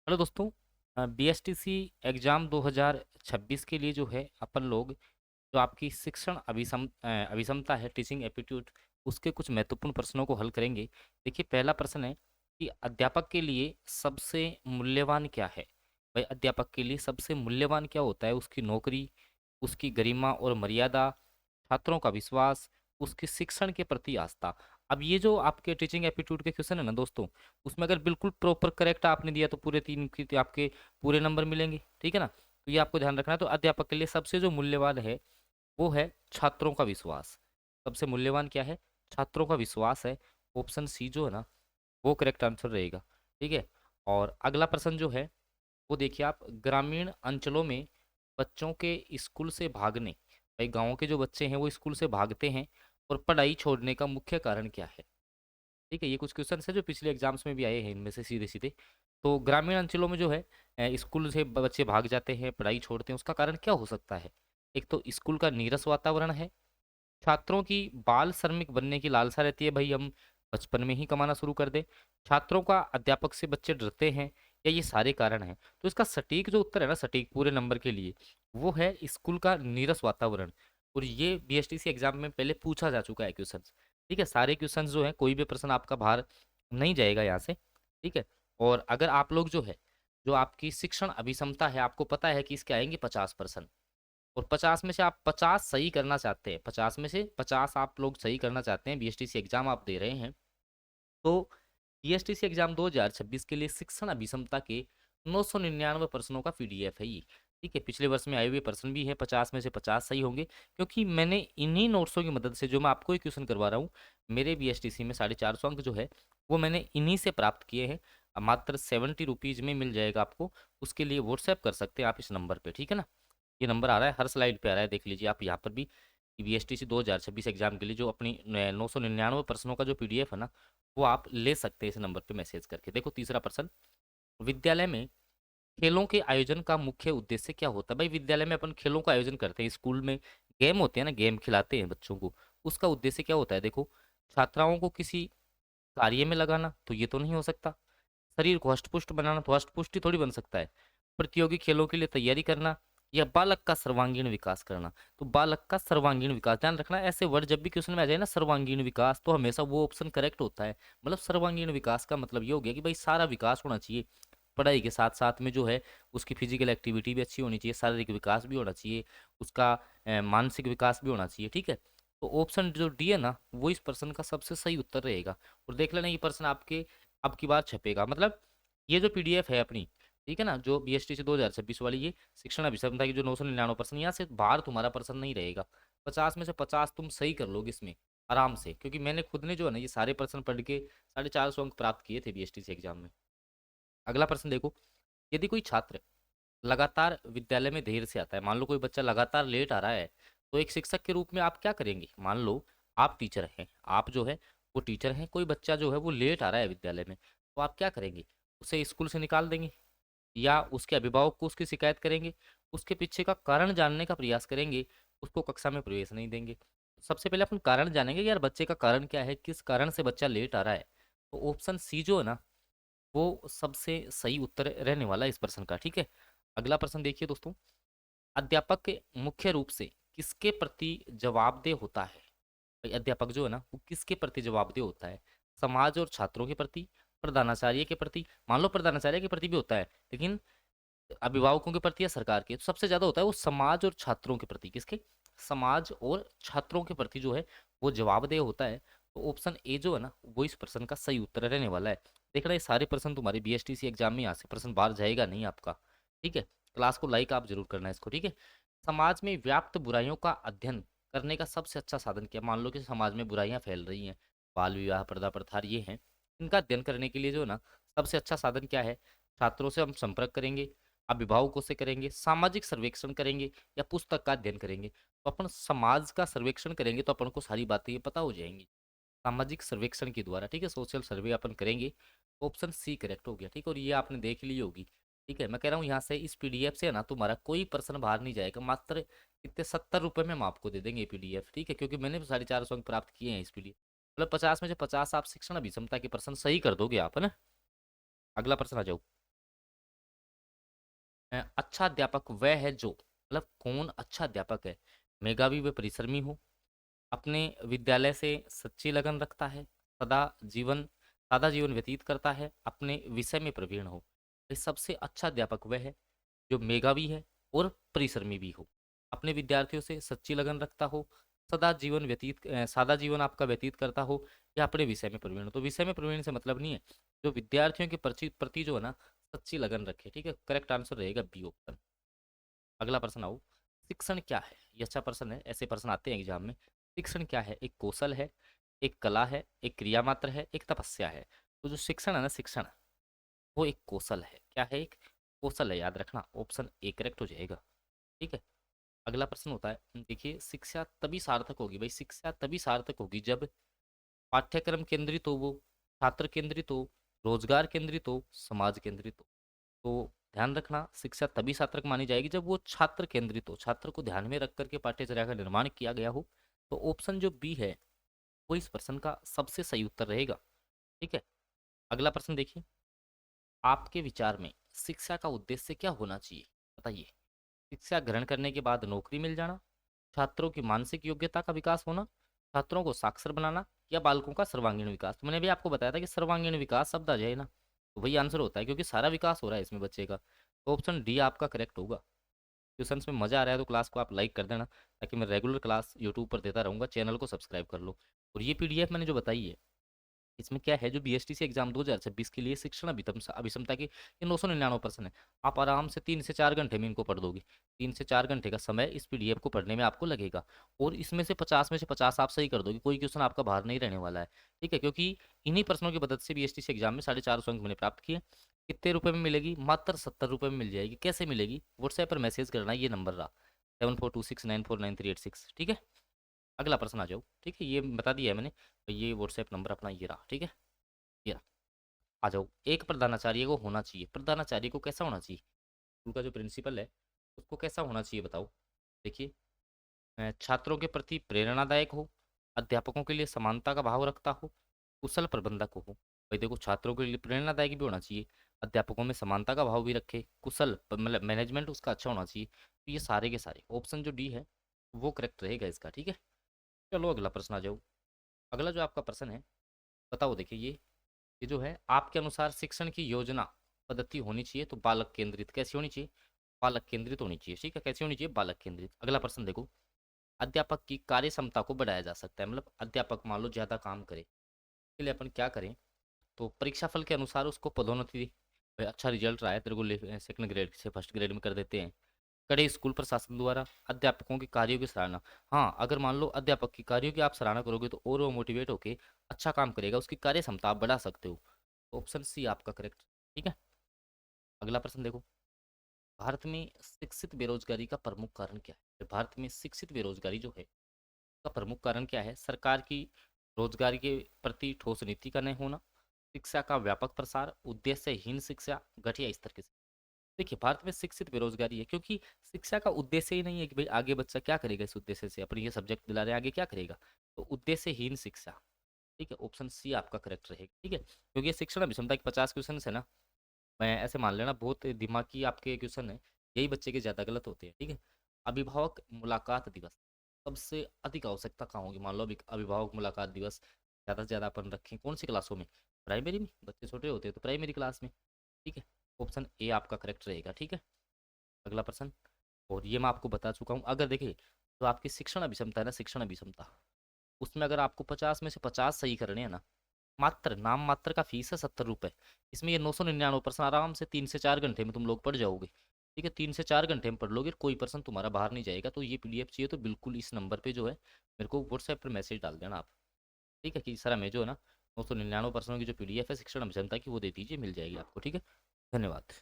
Hello दोस्तों। BSTC exam 2026 के लिए जो है अपन लोग जो आपकी शिक्षण अभिक्षमता है, टीचिंग एप्टीट्यूड, उसके कुछ महत्वपूर्ण प्रश्नों को हल करेंगे। देखिए, पहला प्रश्न है कि अध्यापक के लिए सबसे मूल्यवान क्या है। भाई, अध्यापक के लिए सबसे मूल्यवान क्या होता है? उसकी नौकरी, उसकी गरिमा और मर्यादा, छात्रों का विश्वास, उसके शिक्षण के प्रति आस्था। अब ये जो आपके टीचिंग एप्टीट्यूड के क्वेश्चन है ना दोस्तों, उसमें अगर बिल्कुल प्रॉपर करेक्ट आपने दिया तो पूरे तीन की आपके पूरे नंबर मिलेंगे। ठीक है ना? तो ये आपको ध्यान रखना है। तो अध्यापक के लिए सबसे जो मूल्यवान है वो है छात्रों का विश्वास। सबसे मूल्यवान क्या है? छात्रों का विश्वास है। ऑप्शन सी जो है ना, वो करेक्ट आंसर रहेगा। ठीक है। और अगला प्रश्न जो है वो देखिए आप, ग्रामीण अंचलों में बच्चों के स्कूल से भागने, भाई गांव के जो बच्चे हैं वो स्कूल से भागते हैं और पढ़ाई छोड़ने का मुख्य कारण क्या है। ठीक है, ये कुछ क्वेश्चन है जो पिछले एग्जाम्स में भी आए हैं, इनमें से सीधे सीधे। तो ग्रामीण अंचलों में जो है स्कूल से बच्चे भाग जाते हैं, पढ़ाई छोड़ते हैं, उसका कारण क्या हो सकता है? एक तो स्कूल का नीरस वातावरण है, छात्रों की बाल श्रमिक बनने की लालसा रहती है, भाई हम बचपन में ही कमाना शुरू कर दें, छात्रों का अध्यापक से बच्चे डरते हैं, या ये सारे कारण हैं। तो इसका सटीक जो उत्तर है ना, सटीक पूरे नंबर के लिए, वो है स्कूल का नीरस वातावरण। और ये बीएसटीसी एग्जाम में पहले पूछा जा चुका है क्वेश्चन। ठीक है, सारे क्वेश्चन जो है, कोई भी प्रश्न आपका बाहर नहीं जाएगा यहाँ से। ठीक है। और अगर आप लोग जो है, जो आपकी शिक्षण अभिक्षमता है, आपको पता है कि इसके आएंगे 50%, और 50 में से आप 50 सही करना चाहते हैं, 50 में से 50 आप लोग सही करना चाहते हैं, बीएसटीसी एग्जाम आप दे रहे हैं, तो बीएसटीसी एग्जाम 2026 के लिए शिक्षण अभिक्षमता के 999 प्रश्नों का पीडीएफ है ये। ठीक है, पिछले वर्ष में आए हुए प्रश्न भी हैं, 50 में से 50 सही होंगे, क्योंकि मैंने इन्हीं नोट्सों की मदद से, जो मैं आपको ही क्वेश्चन करवा रहा हूँ, मेरे बीएसटीसी में 450 अंक जो है वो मैंने इन्हीं से प्राप्त किए हैं। अब मात्र 70 रुपीज़ में मिल जाएगा आपको। उसके लिए व्हाट्सएप कर सकते हैं आप इस नंबर पे। ठीक है ना? ये नंबर आ रहा है, हर स्लाइड पे आ रहा है, देख लीजिए आप यहाँ पर भी। बीएसटीसी 2026 एग्जाम के लिए जो अपनी 999 प्रश्नों का जो पीडीएफ है ना, वो आप ले सकते हैं इस नंबर पे मैसेज करके। देखो, तीसरा प्रश्न, विद्यालय में खेलों के आयोजन का मुख्य उद्देश्य क्या होता है। भाई, विद्यालय में अपन खेलों का आयोजन करते हैं, स्कूल में गेम होते हैं ना, गेम खिलाते हैं बच्चों को, उसका उद्देश्य क्या होता है? देखो, छात्राओं को किसी कार्य में लगाना, तो ये तो नहीं हो सकता। शरीर को हष्ट-पुष्ट बनाना, तो हष्ट-पुष्ट ही थोड़ी बन सकता है। प्रतियोगी खेलों के लिए तैयारी करना, या बालक का सर्वांगीण विकास करना। तो बालक का सर्वांगीण विकास, ध्यान रखना, ऐसे वर्ड जब भी क्वेश्चन में आ जाए ना, सर्वांगीण विकास, तो हमेशा वो ऑप्शन करेक्ट होता है। मतलब सर्वांगीण विकास का मतलब ये हो गया कि भाई सारा विकास होना चाहिए, पढ़ाई के साथ साथ में जो है उसकी फिजिकल एक्टिविटी भी अच्छी होनी चाहिए, शारीरिक विकास भी होना चाहिए, उसका मानसिक विकास भी होना चाहिए। ठीक है। तो ऑप्शन जो डी है ना, वो इस प्रश्न का सबसे सही उत्तर रहेगा। और देख लेना, ये प्रश्न आपके अब की बार छपेगा, मतलब ये जो पीडीएफ है अपनी, ठीक है ना, जो बीएसटीसी 2026 वाली, ये शिक्षण अभिक्षमता की जो 999% यहाँ से बाहर तुम्हारा प्रश्न नहीं रहेगा। 50 में से 50 तुम सही कर लोगे इसमें आराम से, क्योंकि मैंने खुद ने जो है ना ये सारे प्रश्न पढ़ के 450 अंक प्राप्त किए थे बीएसटीसी एग्जाम में। अगला प्रश्न देखो, यदि कोई छात्र लगातार विद्यालय में देर से आता है, मान लो कोई बच्चा लगातार लेट आ रहा है, तो एक शिक्षक के रूप में आप क्या करेंगे? मान लो आप टीचर हैं, आप जो है वो टीचर हैं, कोई बच्चा जो है वो लेट आ रहा है विद्यालय में, तो आप क्या करेंगे? उसे स्कूल से निकाल देंगे, या उसके अभिभावक को उसकी शिकायत करेंगे, उसके पीछे का कारण जानने का प्रयास करेंगे, उसको कक्षा में प्रवेश नहीं देंगे। सबसे पहले अपन कारण जानेंगे कि यार बच्चे का कारण क्या है, किस कारण से बच्चा लेट आ रहा है। तो ऑप्शन सी जो है ना, वो सबसे सही उत्तर रहने वाला है इस प्रश्न का। ठीक है। अगला प्रश्न देखिए दोस्तों, अध्यापक के मुख्य रूप से किसके प्रति जवाबदेह होता है। भाई, अध्यापक जो है ना वो किसके प्रति जवाबदेह होता है? समाज और छात्रों के प्रति, प्रधानाचार्य के प्रति, मान लो प्रधानाचार्य के प्रति भी होता है, लेकिन अभिभावकों के प्रति या सरकार के, तो सबसे ज्यादा होता है वो समाज और छात्रों के प्रति। किसके? समाज और छात्रों के प्रति जो है वो जवाबदेह होता है। तो ऑप्शन ए जो है ना, वो इस प्रश्न का सही उत्तर रहने वाला है। देख रहे ये सारे प्रश्न तुम्हारे बीएसटीसी एग्जाम में, यहाँ से प्रश्न बाहर जाएगा नहीं आपका। ठीक है। क्लास को लाइक आप जरूर करना है इसको। ठीक है। समाज में व्याप्त बुराइयों का अध्ययन करने का सबसे अच्छा साधन क्या? मान लो कि समाज में बुराइयां फैल रही हैं, बाल विवाह, पर्दा प्रथा, ये हैं, इनका अध्ययन करने के लिए जो है ना सबसे अच्छा साधन क्या है? छात्रों से हम संपर्क करेंगे, अभिभावकों से करेंगे, सामाजिक सर्वेक्षण करेंगे, या पुस्तक का अध्ययन करेंगे। तो अपन समाज का सर्वेक्षण करेंगे तो अपन को सारी बातें ये पता हो जाएंगी सामाजिक सर्वेक्षण के द्वारा। ठीक है, सोशल सर्वे अपन करेंगे। ऑप्शन सी करेक्ट हो गया। ठीक है, और ये आपने देख ली होगी। ठीक है, मैं कह रहा हूँ यहाँ से इस पीडीएफ से है ना तुम्हारा कोई प्रश्न बाहर नहीं जाएगा। मात्र कितने 70 रुपये में हम आपको दे देंगे ये पीडीएफ। ठीक है, क्योंकि मैंने 450 अंक प्राप्त किए हैं इस पीडीएफ। मतलब 50 में से 50 आप शिक्षण अभिक्षमता के प्रश्न सही कर दोगे आप, है ना? अगला प्रश्न आ जाओ। अच्छा अध्यापक वह है जो, मतलब कौन अच्छा अध्यापक है? मेधावी व परिश्रमी हो, अपने विद्यालय से सच्ची लगन रखता है, सदा जीवन सादा जीवन व्यतीत करता है, अपने विषय में प्रवीण हो। ये सबसे अच्छा अध्यापक वह है जो मेधावी है और परिश्रमी भी हो, अपने विद्यार्थियों से सच्ची लगन रखता हो, सादा जीवन आपका व्यतीत करता हो, या अपने विषय में प्रवीण हो। तो विषय में प्रवीण से मतलब नहीं है, जो विद्यार्थियों के प्रति प्रति जो है ना सच्ची लगन रखे। ठीक है, करेक्ट आंसर रहेगा बी ऑप्शन। अगला प्रश्न आओ, शिक्षण क्या है? ये अच्छा प्रश्न है, ऐसे प्रश्न आते हैं एग्जाम में। शिक्षण क्या है? एक कौशल है, एक कला है, एक क्रिया मात्र है, एक तपस्या है। तो जो शिक्षण है ना, शिक्षण वो एक कौशल है। क्या है? एक कौशल है, याद रखना, ऑप्शन ए करेक्ट हो जाएगा। ठीक है। अगला प्रश्न होता है, देखिए, शिक्षा तभी सार्थक होगी भाई, शिक्षा तभी सार्थक होगी जब पाठ्यक्रम केंद्रित हो, वो छात्र केंद्रित हो, रोजगार केंद्रित हो, समाज केंद्रित हो। तो ध्यान रखना, शिक्षा तभी सार्थक मानी जाएगी जब वो छात्र केंद्रित हो, छात्र को ध्यान में रख करके पाठ्यचर्या का निर्माण किया गया हो। तो ऑप्शन जो बी है वो इस प्रश्न का सबसे सही उत्तर रहेगा। ठीक है। अगला प्रश्न देखिए, आपके विचार में शिक्षा का उद्देश्य क्या होना चाहिए? बताइए। शिक्षा ग्रहण करने के बाद नौकरी मिल जाना, छात्रों की मानसिक योग्यता का विकास होना, छात्रों को साक्षर बनाना, या बालकों का सर्वांगीण विकास। तो मैंने भी आपको बताया था कि सर्वांगीण विकास शब्द आ जाए ना, तो वही आंसर होता है, क्योंकि सारा विकास हो रहा है इसमें बच्चे का। तो ऑप्शन डी आपका करेक्ट होगा। ट्यूशन्स में मजा आ रहा है तो क्लास को आप लाइक कर देना, ताकि मैं रेगुलर क्लास यूट्यूब पर देता रहूँगा। चैनल को सब्सक्राइब कर लो। और ये पीडीएफ मैंने जो बताई है, इसमें क्या है, जो बीएसटीसी एग्जाम 2026 के लिए शिक्षण अभिक्षमता की ये 999 प्रश्न है। आप आराम से 3 से 4 घंटे में इनको पढ़ दोगे। 3 से 4 घंटे का समय इस पीडीएफ को पढ़ने में आपको लगेगा। और इसमें से 50 में से 50 आप सही कर दोगे, कोई क्वेश्चन आपका बाहर नहीं रहने वाला है। ठीक है, क्योंकि इन्हीं प्रश्नों की मदद से बीएसटीसी एग्जाम में 450 अंक मैंने प्राप्त किए। कितने रुपए में मिलेगी? मात्र 70 रुपये में मिल जाएगी। कैसे मिलेगी? व्हाट्सएप पर मैसेज करना, ये नंबर रहा 7426949386। ठीक है। अगला प्रश्न आ जाओ। ठीक है, ये बता दिया है मैंने। तो ये व्हाट्सएप नंबर अपना ये रहा। ठीक है, ये रहा। आ जाओ, एक प्रधानाचार्य को होना चाहिए, प्रधानाचार्य को कैसा होना चाहिए? स्कूल का जो प्रिंसिपल है उसको कैसा होना चाहिए बताओ। देखिए, छात्रों के प्रति प्रेरणादायक हो, अध्यापकों के लिए समानता का भाव रखता हो, कुशल प्रबंधक हो। भाई देखो, छात्रों के लिए प्रेरणादायक भी होना चाहिए, अध्यापकों में समानता का भाव भी रखे, मतलब मैनेजमेंट उसका अच्छा होना चाहिए। तो ये सारे के सारे ऑप्शन जो डी है वो करेक्ट रहेगा इसका। ठीक है। चलो अगला प्रश्न आ जाओ। अगला जो आपका प्रश्न है, बताओ। देखिए, ये जो है, आपके अनुसार शिक्षण की योजना पद्धति होनी चाहिए तो बालक केंद्रित कैसी होनी चाहिए? बालक केंद्रित होनी चाहिए। ठीक है, कैसी होनी चाहिए? बालक केंद्रित। अगला प्रश्न देखो, अध्यापक की कार्य क्षमता को बढ़ाया जा सकता है, मतलब अध्यापक मान लो ज्यादा काम करे, इसके लिए अपन क्या करें? तो परीक्षा फल के अनुसार उसको पदोन्नति दी। भाई अच्छा रिजल्ट रहा है तेरे को, सेकंड ग्रेड से फर्स्ट ग्रेड में कर देते हैं। कड़े स्कूल प्रशासन द्वारा अध्यापकों के कार्यों की सराहना। हाँ, अगर मान लो अध्यापक की कार्यों की आप सराहना करोगे तो और वो मोटिवेट होकर अच्छा काम करेगा, उसकी कार्य क्षमता आप बढ़ा सकते हो। ऑप्शन सी आपका करेक्ट। ठीक है। अगला प्रश्न देखो, भारत में शिक्षित बेरोजगारी का प्रमुख कारण क्या है? भारत में शिक्षित बेरोजगारी जो है का प्रमुख कारण क्या है? सरकार की रोजगार के प्रति ठोस नीति का नहीं होना, शिक्षा का व्यापक प्रसार, उद्देश्यहीन शिक्षा, घटिया स्तर की शिक्षा। देखिए, भारत में शिक्षित बेरोजगारी है क्योंकि शिक्षा का उद्देश्य ही नहीं है कि भाई आगे बच्चा क्या करेगा, इस उद्देश्य से अपने ये सब्जेक्ट दिला रहे हैं, आगे क्या करेगा। तो उद्देश्यहीन शिक्षा। ठीक है, ऑप्शन सी आपका करेक्ट रहेगा। ठीक है, क्योंकि ये शिक्षण अभिक्षमता के 50 क्वेश्चन है ना, मैं ऐसे मान लेना बहुत दिमागी आपके क्वेश्चन है, यही बच्चे के ज़्यादा गलत होते हैं। ठीक है। अभिभावक मुलाकात दिवस सबसे अधिक आवश्यकता कहाँ होगी? मान लो अभी अभिभावक मुलाकात दिवस ज़्यादा से ज़्यादा अपन रखें कौन सी क्लासों में? प्राइमरी में, बच्चे छोटे होते हैं तो प्राइमरी क्लास में। ठीक है, ऑप्शन ए आपका करेक्ट रहेगा। ठीक है। अगला प्रश्न, और ये मैं आपको बता चुका हूँ। अगर देखिए, तो आपकी शिक्षण अभिक्षमता है ना, शिक्षण अभिक्षमता, उसमें अगर आपको 50 में से 50 सही करने हैं ना, मात्र नाम मात्र का फीस है 70 रुपये। इसमें ये 999 प्रश्न आराम से 3 से 4 घंटे में तुम लोग पढ़ जाओगे। ठीक है, 3 से 4 घंटे में पढ़ लोगे, कोई पर्सन तुम्हारा बाहर नहीं जाएगा। तो ये पीडीएफ चाहिए तो बिल्कुल इस नंबर पे जो है मेरे को व्हाट्सएप पर मैसेज डाल देना आप। ठीक है, कि सर हमें जो है ना 999 प्रश्नों की जो पीडीएफ है शिक्षण अभियंता की वो दे दीजिए, मिल जाएगी आपको। ठीक है, धन्यवाद।